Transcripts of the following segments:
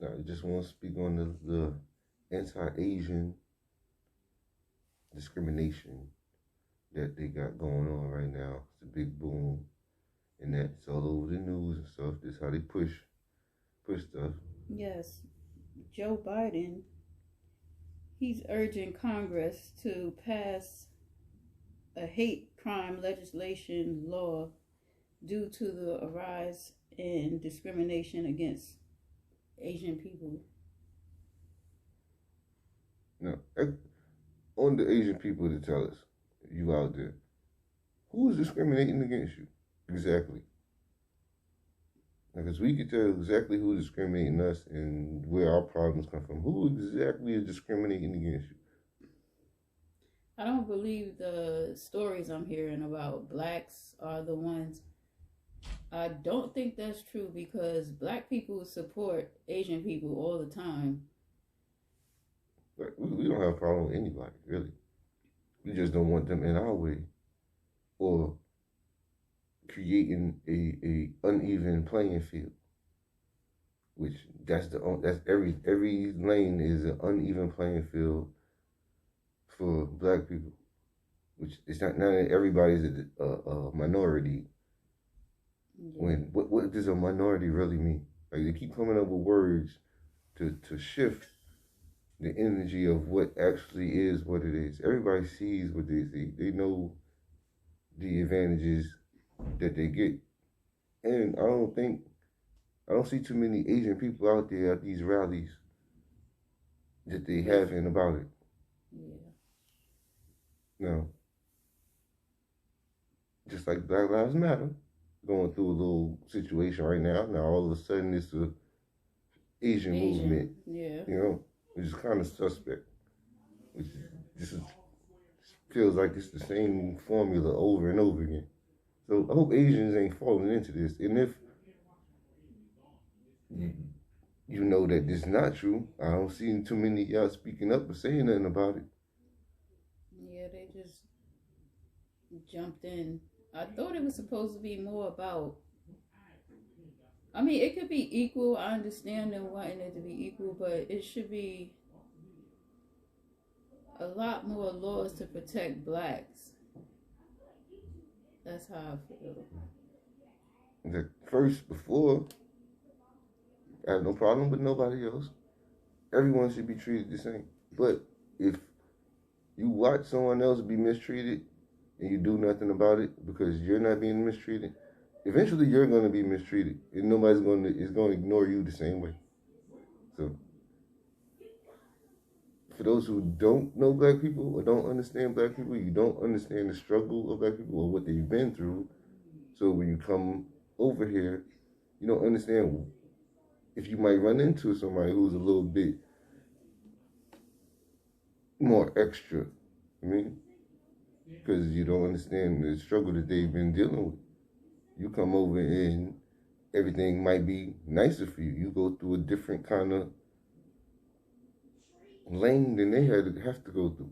I just want to speak on the anti-Asian discrimination that they got going on right now. It's a big boom, and that's all over the news and stuff. That's how they push stuff. Yes, Joe Biden, he's urging Congress to pass a hate crime legislation law due to the rise in discrimination against Asian people. Now, on the Asian people to tell us, you out there, who is discriminating against you? Exactly. Because we can tell exactly who's discriminating us and where our problems come from. Who exactly is discriminating against you? I don't believe the stories I'm hearing about blacks are the ones. I don't think that's true because black people support Asian people all the time. Like, we don't have a problem with anybody, really. We just don't want them in our way or creating a uneven playing field. Which that's every lane is an uneven playing field for black people. Which it's not that everybody's a minority. When what does a minority really mean? Like they keep coming up with words to shift the energy of what actually is what it is. Everybody sees what they see. They know the advantages that they get. And I don't see too many Asian people out there at these rallies that they having about it. Yeah. No. Just like Black Lives Matter, going through a little situation right now. Now all of a sudden it's a Asian movement. Yeah. You know, which is kind of suspect. Feels like it's the same formula over and over again. So I hope Asians ain't falling into this. And if you know that this is not true, I don't see too many of y'all speaking up or saying nothing about it. Yeah, they just jumped in. I thought it was supposed to be more about, I mean, it could be equal. I understand them wanting it to be equal, but it should be a lot more laws to protect blacks. That's how I feel. Before, I have no problem with nobody else. Everyone should be treated the same. But if you watch someone else be mistreated and you do nothing about it because you're not being mistreated, eventually you're going to be mistreated, and nobody's going to ignore you the same way. So, for those who don't know black people or don't understand black people, you don't understand the struggle of black people or what they've been through. So when you come over here, you don't understand if you might run into somebody who's a little bit more extra. I mean, because you don't understand the struggle that they've been dealing with. You come over and everything might be nicer for you. You go through a different kind of lane than they have to go through.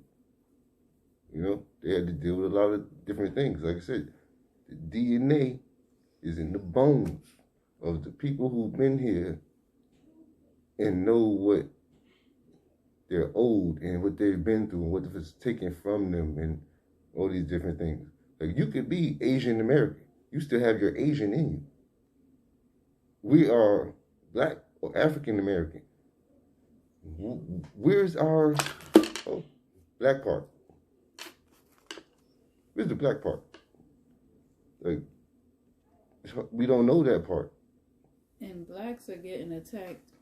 You know, they had to deal with a lot of different things. Like I said, the DNA is in the bones of the people who've been here and know what they're owed and what they've been through and what was taken from them and all these different things. Like you could be Asian American. You still have your Asian in you. We are Black or African American. Where's our black part? Where's the black part? Like, we don't know that part. And blacks are getting attacked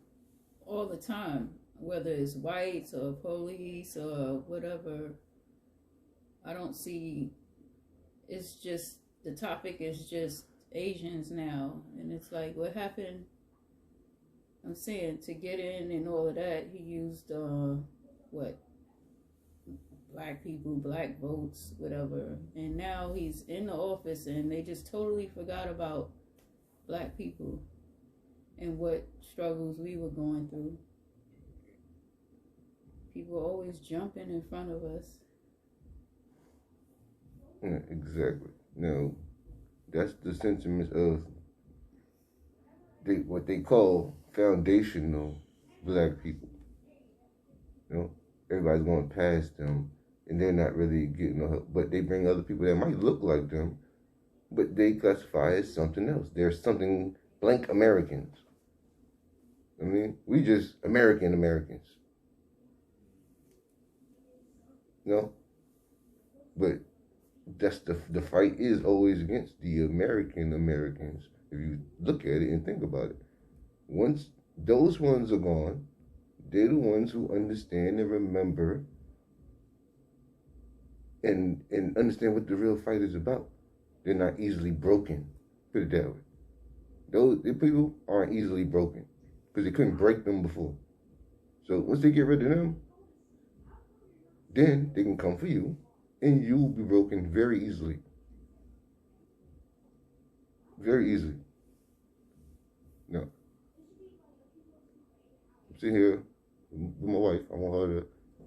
all the time, whether it's whites or police or whatever. I don't see, it's just, the topic is just Asians now. And it's like, what happened? I'm saying to get in and all of that, he used, black people, black votes, whatever. And now he's in the office and they just totally forgot about black people and what struggles we were going through. People always jumping in front of us. Yeah, exactly. Now, that's the sentiment of what they call foundational black people. You know, everybody's going past them, and they're not really getting no help. But they bring other people that might look like them, but they classify as something else. They're something blank Americans. I mean, we just Americans. You know? But that's the fight is always against the Americans. If you look at it and think about it. Once those ones are gone, they're the ones who understand and remember and understand what the real fight is about. They're not easily broken. Put it that way. The people aren't easily broken because they couldn't break them before. So once they get rid of them, then they can come for you, and you will be broken very easily. Very easily. Now, I'm sitting here with my wife. I want her to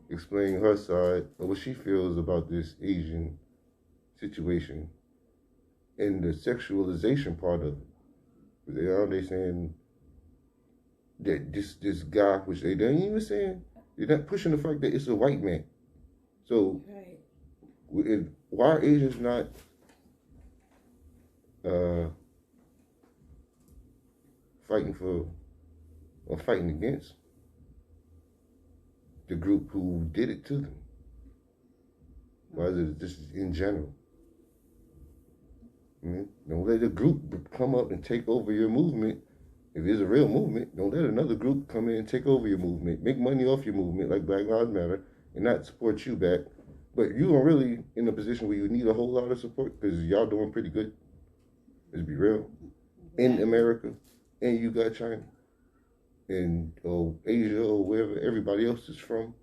explain her side of what she feels about this Asian situation and the sexualization part of it. They saying that this guy, which they don't even saying, they're not pushing the fact that it's a white man. So, right. Why are Asians not fighting for or fighting against the group who did it to them? Why is it just in general? Don't let a group come up and take over your movement. If it's a real movement, don't let another group come in and take over your movement. Make money off your movement like Black Lives Matter and not support you back. But you are really in a position where you need a whole lot of support because y'all doing pretty good. Let's be real. In America, and you got China and Asia or wherever everybody else is from.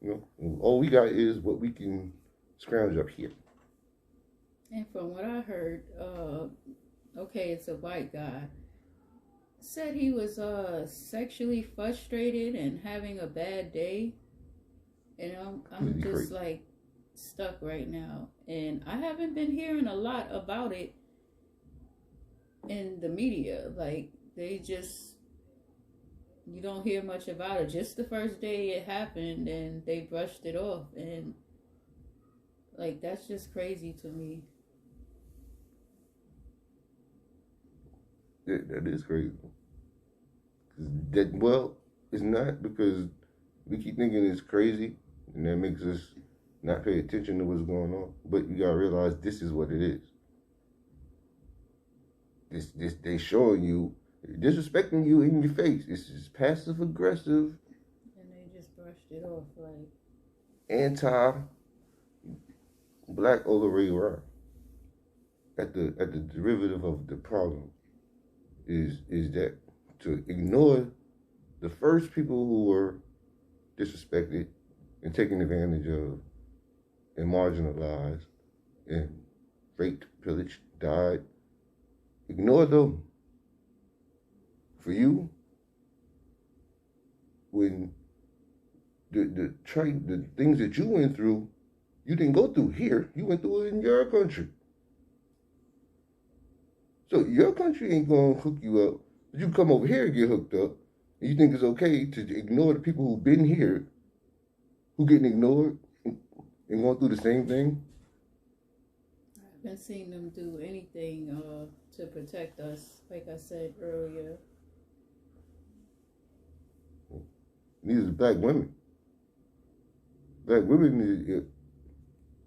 You know, all we got is what we can scrounge up here. And from what I heard, okay, it's a white guy, said he was sexually frustrated and having a bad day. And I'm just like stuck right now. And I haven't been hearing a lot about it in the media. Like, they just, you don't hear much about it. Just the first day it happened and they brushed it off. And like, that's just crazy to me. Yeah, that is crazy. Well, it's not, because we keep thinking it's crazy, and that makes us not pay attention to what's going on. But you gotta realize this is what it is. This they showing you, disrespecting you in your face. This is passive aggressive. And they just brushed it off like anti-black all the way around. At the derivative of the problem is that to ignore the first people who were disrespected and taken advantage of and marginalized and raped, pillaged, died. Ignore them. For you, when the things that you went through, you didn't go through here. You went through it in your country. So your country ain't gonna hook you up. But you come over here and get hooked up, and you think it's okay to ignore the people who've been here, who getting ignored and going through the same thing. I haven't seen them do anything to protect us, like I said earlier. These are black women. Black women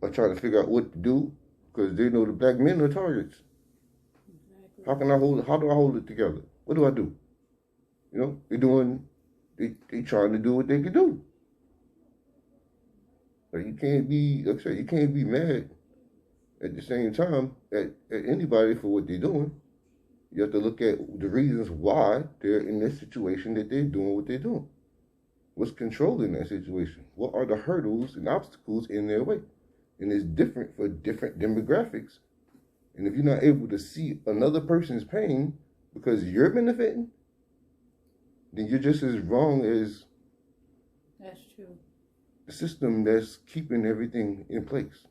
are trying to figure out what to do because they know the black men are targets. Exactly. How do I hold it together? What do I do? You know, they trying to do what they can do. But you can't be, like I said, you can't be mad at the same time at anybody for what they're doing. You have to look at the reasons why they're in this situation that they're doing what they're doing. What's controlling that situation? What are the hurdles and obstacles in their way? And it's different for different demographics. And if you're not able to see another person's pain because you're benefiting, then you're just as wrong as that's true. The system that's keeping everything in place.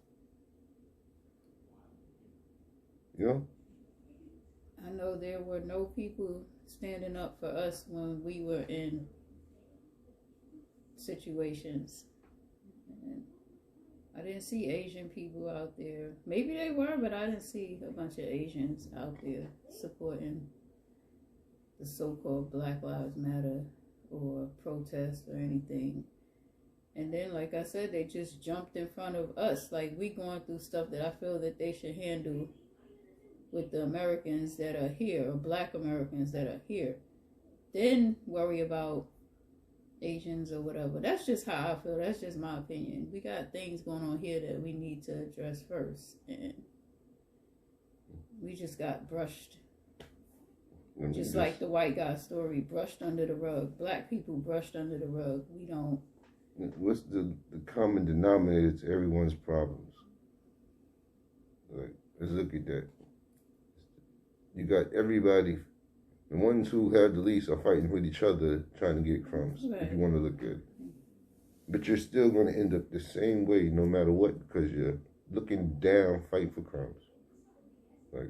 You know? I know there were no people standing up for us when we were in situations. And I didn't see Asian people out there. Maybe they were, but I didn't see a bunch of Asians out there supporting the so-called Black Lives Matter or protest or anything. And then, like I said, they just jumped in front of us. Like, we going through stuff that I feel that they should handle with the Americans that are here, or Black Americans that are here. Then worry about Asians or whatever. That's just how I feel. That's just my opinion. We got things going on here that we need to address first. And we just got brushed. Just like the white guy story, brushed under the rug. Black people brushed under the rug. We don't. What's the common denominator to everyone's problems? Like, let's look at that. You got everybody, the ones who have the least are fighting with each other trying to get crumbs, right, if you want to look at it. But you're still going to end up the same way no matter what, because you're looking down, fighting for crumbs. Like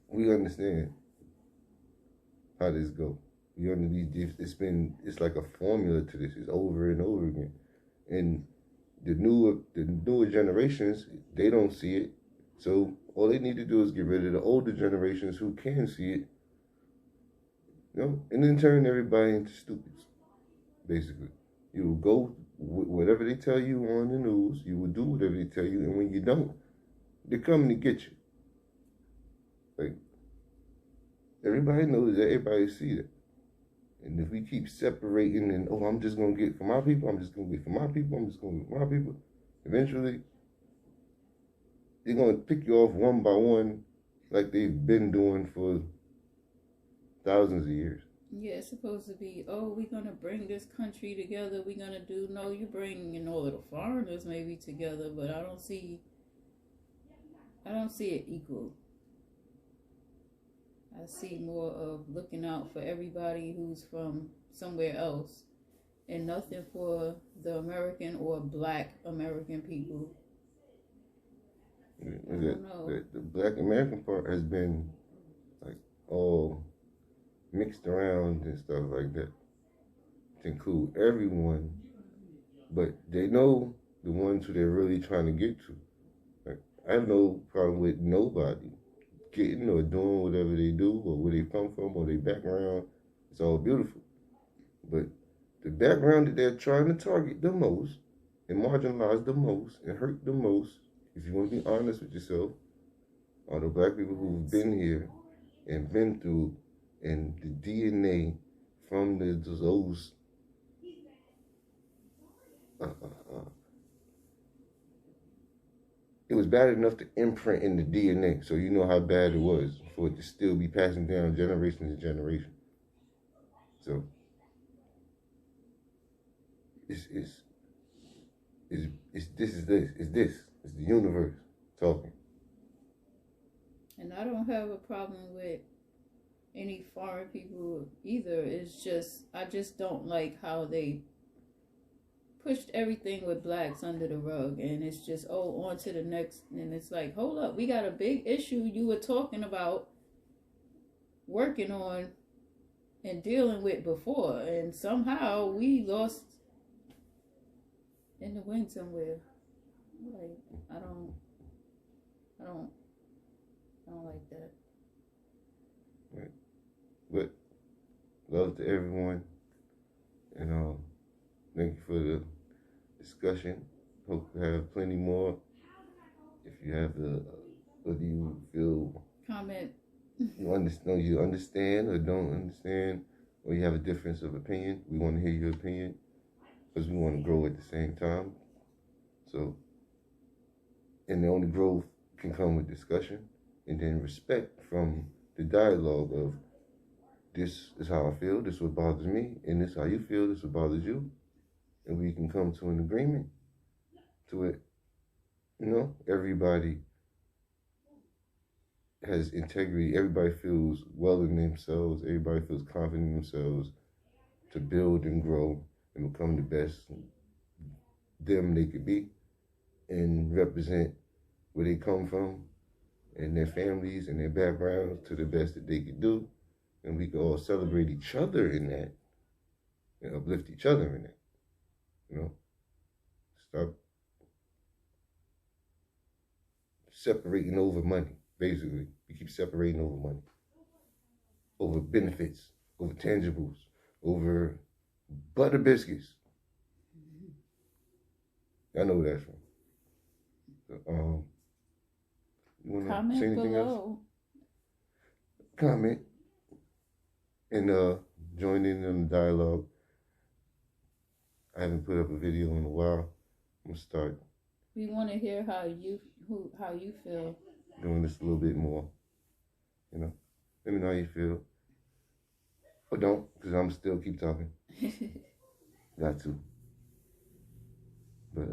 we understand how this go. We understand it's like a formula to this. It's over and over again. And the newer generations, they don't see it. So all they need to do is get rid of the older generations who can see it. You know, and then turn everybody into stupids. Basically. You will go whatever they tell you on the news, you will do whatever they tell you, and when you don't, they're coming to get you. Like, everybody knows that, everybody see that. And if we keep separating and, oh, I'm just going to get for my people, I'm just going to get for my people, I'm just going to get for my people, eventually, they're going to pick you off one by one like they've been doing for thousands of years. Yeah, it's supposed to be, oh, we're going to bring this country together, we're going to do, no, you're bringing all of the foreigners maybe together, but I don't see it equal. I see more of looking out for everybody who's from somewhere else and nothing for the American or Black American people. I don't know. The Black American part has been like all mixed around and stuff like that to include everyone, but they know the ones who they're really trying to get to. Like, I have no problem with nobody getting or doing whatever they do or where they come from or their background. It's all beautiful. But the background that they're trying to target the most and marginalize the most and hurt the most, if you want to be honest with yourself, are the Black people who've been here and been through, and the DNA from those it was bad enough to imprint in the DNA, so you know how bad it was for it to still be passing down generation to generation. So it's the universe talking. And I don't have a problem with any foreign people either. It's just, I just don't like how they pushed everything with blacks under the rug, and it's just, oh, on to the next, and it's like, hold up, we got a big issue you were talking about working on and dealing with before, and somehow we lost in the wind somewhere. Like, I don't like that. Right. But love to everyone, and thank you for the discussion. Hope to have plenty more. If you have whether you feel comment, you understand or don't understand, or you have a difference of opinion, we want to hear your opinion because we want to grow at the same time. So, and the only growth can come with discussion and then respect from the dialogue of, this is how I feel, this is what bothers me, and this is how you feel, this is what bothers you. And we can come to an agreement to it. You know, everybody has integrity. Everybody feels well in themselves. Everybody feels confident in themselves to build and grow and become the best them they could be and represent where they come from and their families and their backgrounds to the best that they could do. And we can all celebrate each other in that and uplift each other in that. You know, stop separating over money, basically. We keep separating over money, over benefits, over tangibles, over butter biscuits. I know where that's from. So, you want to Comment say anything below. else? Comment and join in on the dialogue. I haven't put up a video in a while. I'm gonna start. We want to hear how you feel. Doing this a little bit more. You know, let me know how you feel. Or don't, because I'm still keep talking. Got to. But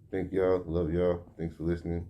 thank y'all. Love y'all. Thanks for listening.